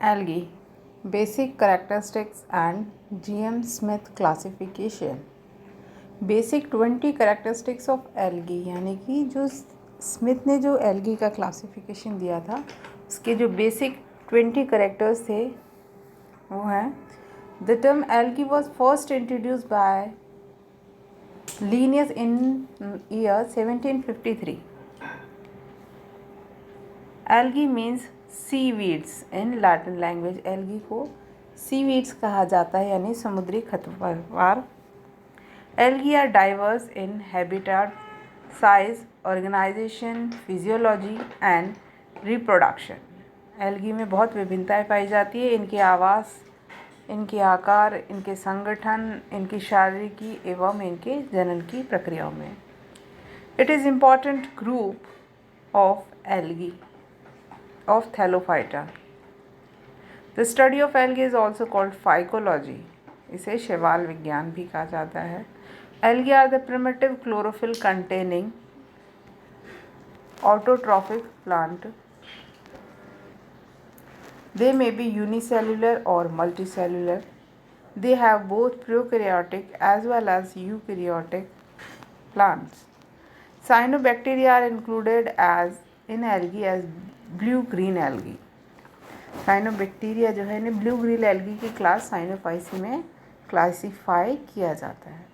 Algae, basic characteristics and GM Smith classification. Basic 20 characteristics of algae, यानी कि जो Smith ने जो एल्गी का क्लासिफिकेशन दिया था उसके जो बेसिक 20 करेक्टर्स थे वो हैं. The term algae was first introduce by Linnaeus in year 1753. Algae means seaweeds in Latin language. Algae को सीवीड्स कहा जाता है, यानी समुद्री खरपतवार. Algae are diverse in habitat, size, organization, physiology and reproduction. Algae में बहुत विभिन्नताएं पाई जाती है. इनके आवास, इनके आकार, इनके संगठन, इनकी शारीरिकी एवं इनके जनन की प्रक्रियाओं में. It is important group of algae of Thallophyta. The study of algae is also called phycology. इसे शैवाल विज्ञान भी कहा जाता है. Algae are the primitive chlorophyll containing autotrophic plant. They may be unicellular or multicellular. They have both prokaryotic as well as eukaryotic plants. Cyanobacteria are included as in algae as blue-green algae. Cyanobacteria जो है blue green algae की class Cyanophyceae में classify किया जाता है.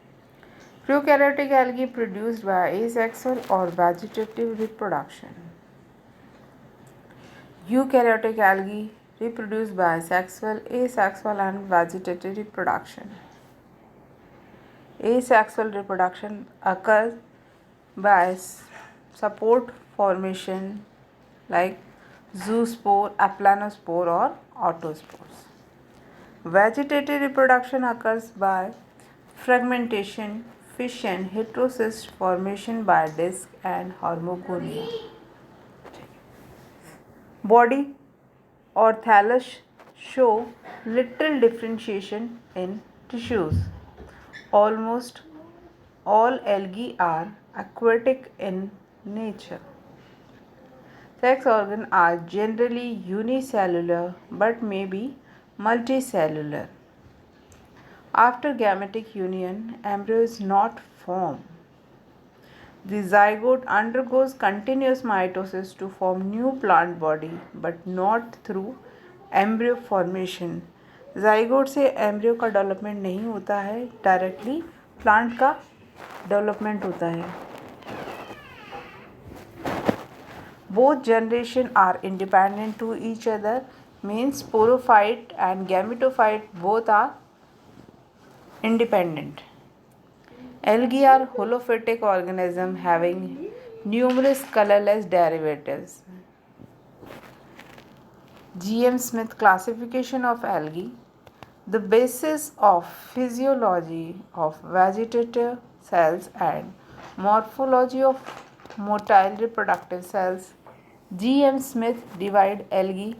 Prokaryotic algae produced by asexual or vegetative reproduction. Eukaryotic algae reproduced by sexual, asexual and vegetative reproduction. Asexual reproduction occurs by support formation like zoospore, aplanospore or autospores. Vegetative reproduction occurs by fragmentation, fission, heterocyst formation by disc and hormogonia. Body or thallus show little differentiation in tissues. Almost all algae are aquatic in nature. Sex organs are generally unicellular but may be multicellular. After gametic union, embryo is not formed. The zygote undergoes continuous mitosis to form new plant body, but not through embryo formation. zygote से embryo का development नहीं होता है, directly plant का development होता है. Both generation are independent to each other, means sporophyte and gametophyte both are independent. Algae are holophytic organisms having numerous colorless derivatives. G.M. Smith classification of algae. The basis of physiology of vegetative cells and morphology of motile reproductive cells. G.M. Smith divide algae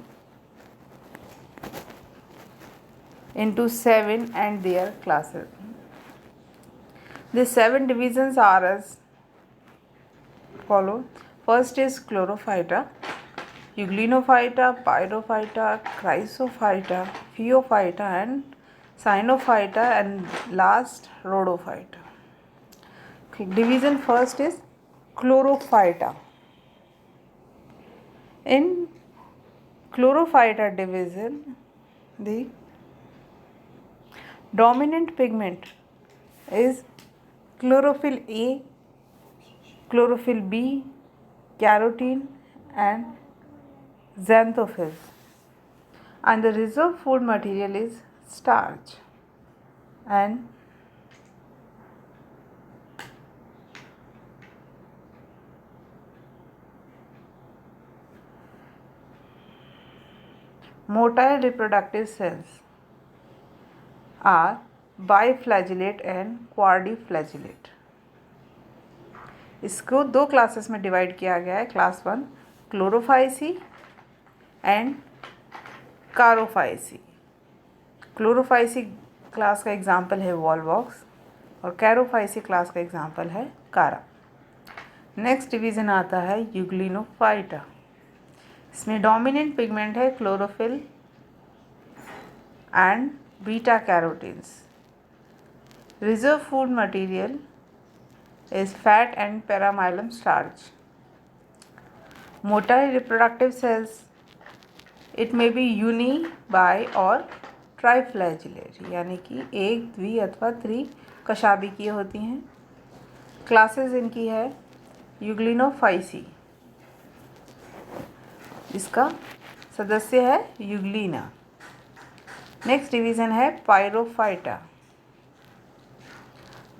into 7 and their classes. The 7 divisions are as follow. First is Chlorophyta, Euglenophyta, Pyrophyta, Chrysophyta, Phaeophyta and Cyanophyta, and last Rhodophyta. Division first is Chlorophyta. In Chlorophyta division, the dominant pigment is chlorophyll A, chlorophyll B, carotene and xanthophylls, and the reserve food material is starch. And motile reproductive cells are biflagellate and quadriflagellate. इसको 2 classes में divide किया गया है. Class 1 chlorophyceae and charophyceae. Chlorophyceae class का example है volvox और charophyceae class का example है कारा. नेक्स्ट डिवीज़न आता है यूग्लिनोफाइटा. इसमें डोमिनेंट पिगमेंट है chlorophyll and beta carotenes. Reserve food material is fat and paramylum starch. Motile reproductive cells, it may be uni, bi और ट्राइफ्लैजिलेट यानी कि एक, द्वि अथवा त्रिकशाभिकीय होती हैं। क्लासेस इनकी है यूग्लिनोफाइसी, इसका सदस्य है यूग्लिना। नेक्स्ट डिवीज़न है पायरोफाइटा।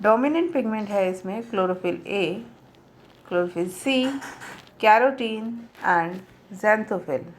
डोमिनेंट पिगमेंट है इसमें chlorophyll A, chlorophyll C, carotene and xanthophyll.